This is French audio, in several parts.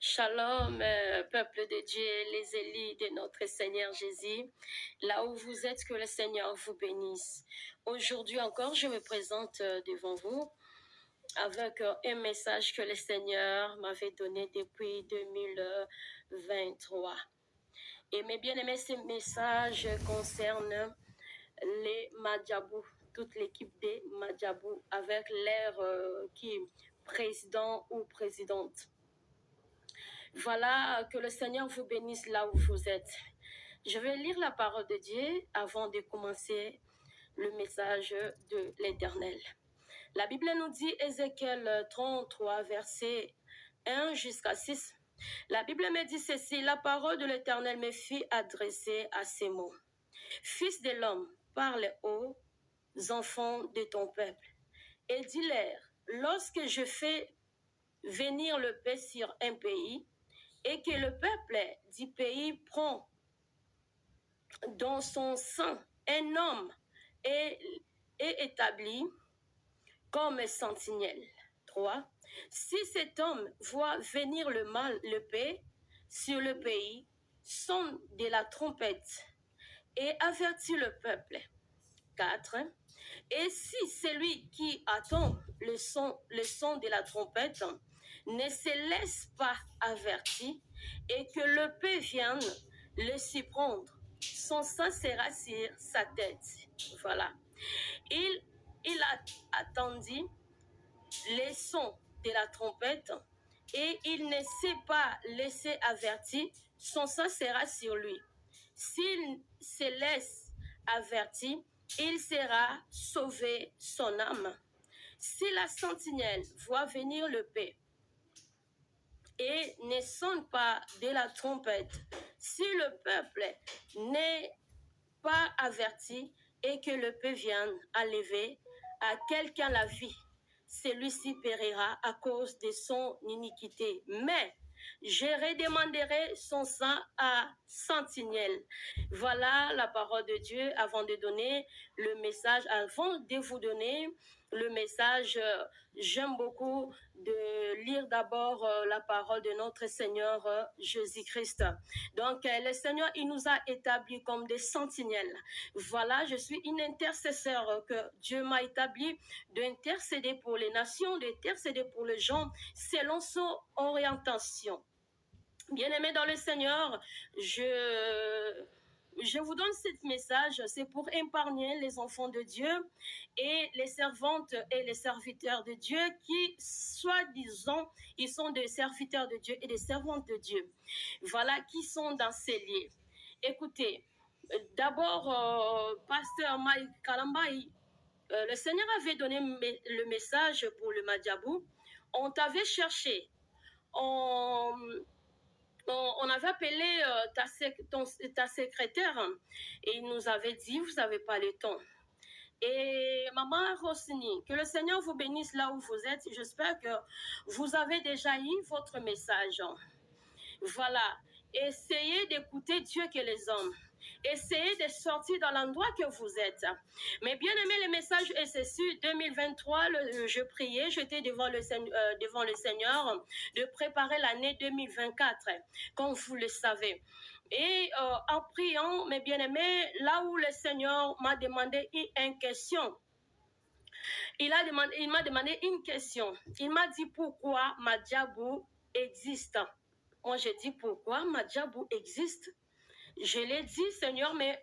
Shalom, peuple de Dieu, les élus de notre Seigneur Jésus. Là où vous êtes, que le Seigneur vous bénisse. Aujourd'hui encore, je me présente devant vous avec un message que le Seigneur m'avait donné depuis 2023. Et mes bien-aimés, ce message concerne les Madjabou, toute l'équipe des Madjabou, avec l'air qui est président ou présidente. Voilà, que le Seigneur vous bénisse là où vous êtes. Je vais lire la parole de Dieu avant de commencer le message de l'Éternel. La Bible nous dit, Ézéchiel 33, verset 1 jusqu'à 6. La Bible me dit ceci, la parole de l'Éternel me fit adresser à ces mots. Fils de l'homme, parle aux enfants de ton peuple et dis-leur, lorsque je fais venir le paix sur un pays, et que le peuple du pays prend dans son sein un homme et établi comme sentinelle. 3. Si cet homme voit venir le mal, le paix sur le pays, sonne de la trompette et avertit le peuple. 4. Et si celui qui attend le son de la trompette ne se laisse pas avertir et que le paix vienne le surprendre, son sang sera sur sa tête. Voilà. Il a attendu les sons de la trompette et il ne s'est pas laissé avertir, son sang sera sur lui. S'il se laisse avertir, il sera sauvé son âme. Si la sentinelle voit venir le paix et ne sonne pas de la trompette, si le peuple n'est pas averti et que le paix vienne enlever à quelqu'un la vie, celui-ci périra à cause de son iniquité. Mais je redemanderai son sang à sentinelle. Voilà la parole de Dieu avant de donner le message, avant de vous donner le message. J'aime beaucoup de lire d'abord la parole de notre Seigneur Jésus-Christ. Donc, le Seigneur, il nous a établis comme des sentinelles. Voilà, je suis une intercesseur que Dieu m'a établi d'intercéder pour les nations, d'intercéder pour les gens selon son orientation. Bien-aimés dans le Seigneur, je vous donne ce message, c'est pour épargner les enfants de Dieu et les servantes et les serviteurs de Dieu qui, soi-disant, ils sont des serviteurs de Dieu et des servantes de Dieu. Voilà, qui sont dans ces lieux. Écoutez, d'abord, pasteur Mike Kalambaï, le Seigneur avait donné le message pour le Madjabou. On t'avait cherché. On avait appelé ta secrétaire et il nous avait dit, vous n'avez pas le temps. Et Maman Rossini, que le Seigneur vous bénisse là où vous êtes. J'espère que vous avez déjà eu votre message. Voilà. Essayez d'écouter Dieu que les hommes. Essayez de sortir dans l'endroit que vous êtes. Mais bien aimé, le message est ceci. 2023, je priais, j'étais devant le Seigneur de préparer l'année 2024, comme vous le savez. Et en priant, mes bien-aimés, là où le Seigneur m'a demandé une question, il m'a demandé une question. Il m'a dit pourquoi Madjabou existe. Moi, j'ai dit pourquoi Madjabou existe. Je l'ai dit, Seigneur, mais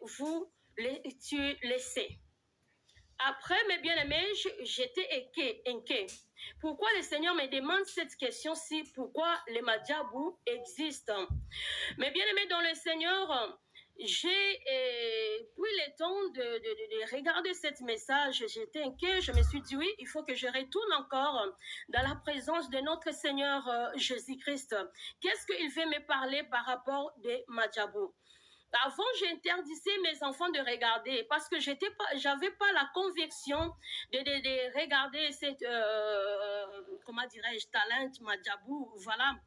tu le sais. Après, mes bien-aimés, j'étais inquiet. Pourquoi le Seigneur me demande cette question-ci? Pourquoi les Madjabou existent? Mes bien-aimés dans le Seigneur, j'ai pris le temps de regarder ce message. J'étais inquiet. Je me suis dit, oui, il faut que je retourne encore dans la présence de notre Seigneur Jésus-Christ. Qu'est-ce qu'il veut me parler par rapport des Madjabou? Avant, j'interdisais mes enfants de regarder parce que j'avais pas la conviction de regarder cette, comment dirais-je, talent, Madjabou, voilà.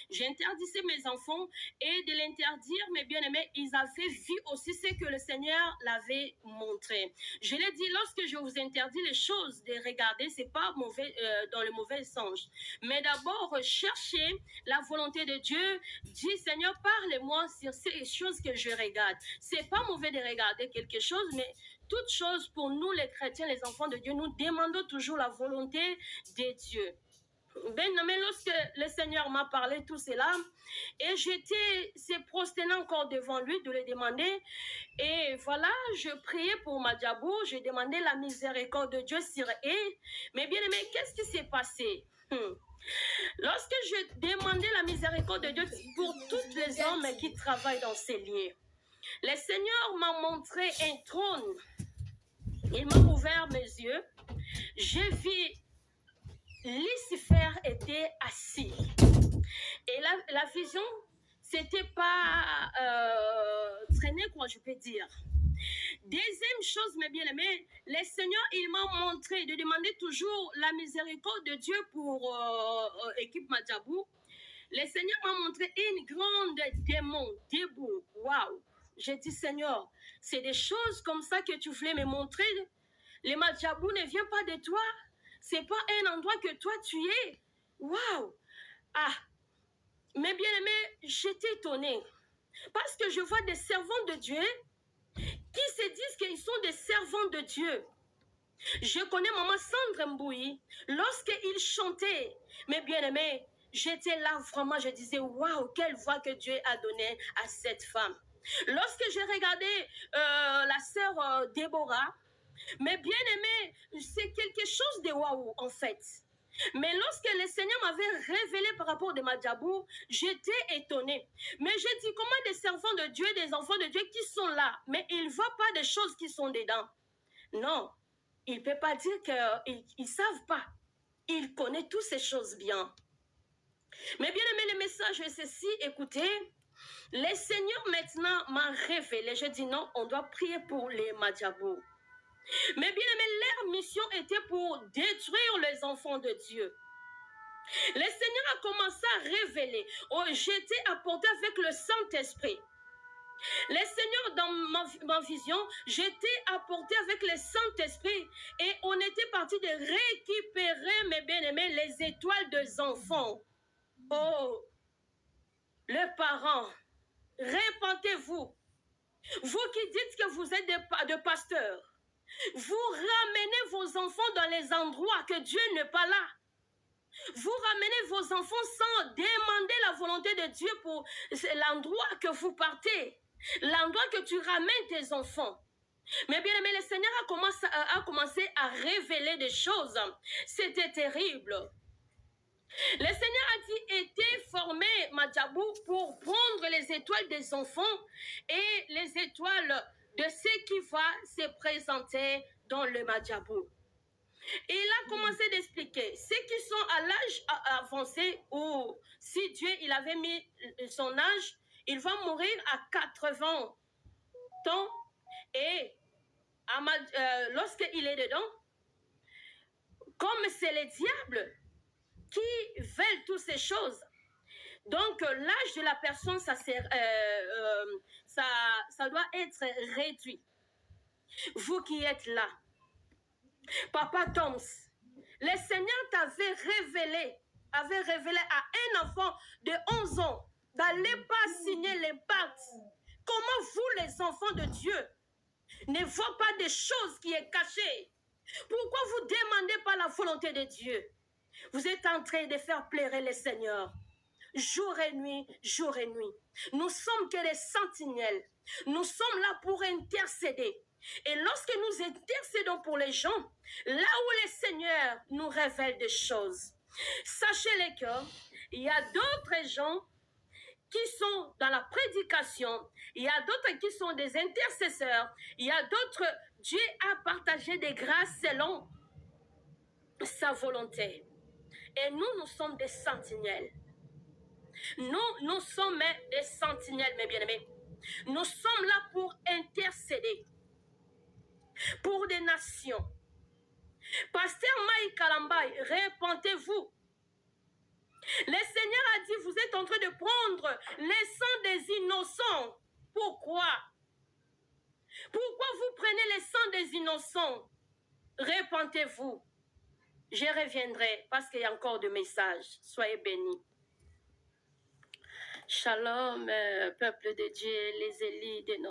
J'interdisais mes enfants et de l'interdire, mes bien-aimés, ils avaient vu aussi ce que le Seigneur l'avait montré. Je l'ai dit, lorsque je vous interdis les choses de regarder, c'est pas mauvais, dans le mauvais sens. Mais d'abord, cherchez la volonté de Dieu. Dis, Seigneur, parle-moi sur ces choses que je regarde. C'est pas mauvais de regarder quelque chose, mais toute chose pour nous, les chrétiens, les enfants de Dieu, nous demandons toujours la volonté de Dieu. Mais lorsque le Seigneur m'a parlé tout cela, et j'étais se prosterner encore devant lui de le demander, et voilà, je priais pour Madjabou, je demandais la miséricorde de Dieu sur elle. Mais bien aimé, qu'est-ce qui s'est passé? Lorsque je demandais la miséricorde de Dieu pour tous les hommes qui travaillent dans ces lieux, le Seigneur m'a montré un trône. Il m'a ouvert mes yeux. J'ai vu Lucifer était assis. Et la vision, c'était pas traîné, quoi, je peux dire. Deuxième chose, mes bien-aimés, le Seigneur, il m'a montré de demander toujours la miséricorde de Dieu pour équipe Madjabou. Le Seigneur m'a montré une grande démon debout. Waouh! J'ai dit, Seigneur, c'est des choses comme ça que tu voulais me montrer. Le Madjabou ne vient pas de toi. C'est pas un endroit que toi tu es. Waouh! Ah! Mais bien aimé, j'étais étonnée. Parce que je vois des servants de Dieu qui se disent qu'ils sont des servants de Dieu. Je connais maman Sandra Mbouyi. Lorsqu'il chantait, mes bien-aimés, j'étais là vraiment, je disais, waouh, quelle voix que Dieu a donnée à cette femme. Lorsque j'ai regardé la sœur Déborah, mes bien-aimés, c'est quelque chose de waouh en fait. Mais lorsque le Seigneur m'avait révélé par rapport à Madjabou, j'étais étonnée. Mais j'ai dit, comment des servants de Dieu, des enfants de Dieu qui sont là, mais ils ne voient pas des choses qui sont dedans. Non, il ne peut pas dire qu'ils ne savent pas. Il connaît toutes ces choses bien. Mais bien aimé, le message est ceci, écoutez, le Seigneur maintenant m'a révélé. Je dis non, on doit prier pour les Madjabou. Mais bien aimé, leur mission était pour détruire les enfants de Dieu. Le Seigneur a commencé à révéler. Oh, j'étais apporté avec le Saint-Esprit. Le Seigneur, dans ma vision, j'étais apporté avec le Saint-Esprit et on était parti de récupérer, mes bien-aimés, les étoiles des enfants. Oh, les parents, répentez-vous. Vous qui dites que vous êtes des pasteurs, vous ramenez vos enfants dans les endroits que Dieu n'est pas là. Vous ramenez vos enfants sans demander la volonté de Dieu pour l'endroit que vous partez, l'endroit que tu ramènes tes enfants. Mais bien aimé, le Seigneur a commencé à révéler des choses. C'était terrible. Le Seigneur a dit, était formé, Madjabou, pour prendre les étoiles des enfants et les étoiles de ce qui va se présenter dans le Madjabou. Et il a commencé d'expliquer, ceux qui sont à l'âge avancé, ou si Dieu il avait mis son âge, il va mourir à 80 ans, et lorsqu'il est dedans, comme c'est les diables qui veulent toutes ces choses, donc l'âge de la personne, ça doit être réduit. Vous qui êtes là, Papa Toms, le Seigneur t'avait révélé à un enfant de 11 ans d'aller pas signer l'impact. Comment vous, les enfants de Dieu, ne voyez pas des choses qui sont cachées? Pourquoi vous ne demandez pas la volonté de Dieu? Vous êtes en train de faire pleurer le Seigneur. Jour et nuit, jour et nuit. Nous sommes que les sentinelles. Nous sommes là pour intercéder. Et lorsque nous intercédons pour les gens, là où le Seigneur nous révèle des choses, sachez-le qu'il y a d'autres gens qui sont dans la prédication, il y a d'autres qui sont des intercesseurs, il y a d'autres, Dieu a partagé des grâces selon sa volonté. Et nous sommes des sentinelles. Nous sommes des sentinelles, mes bien-aimés. Nous sommes là pour intercéder pour des nations. Pasteur Maï Kalambay, répentez-vous. Le Seigneur a dit, vous êtes en train de prendre les sangs des innocents. Pourquoi? Pourquoi vous prenez les sangs des innocents? Repentez-vous. Je reviendrai parce qu'il y a encore de messages. Soyez bénis. Shalom, peuple de Dieu, les élites de notre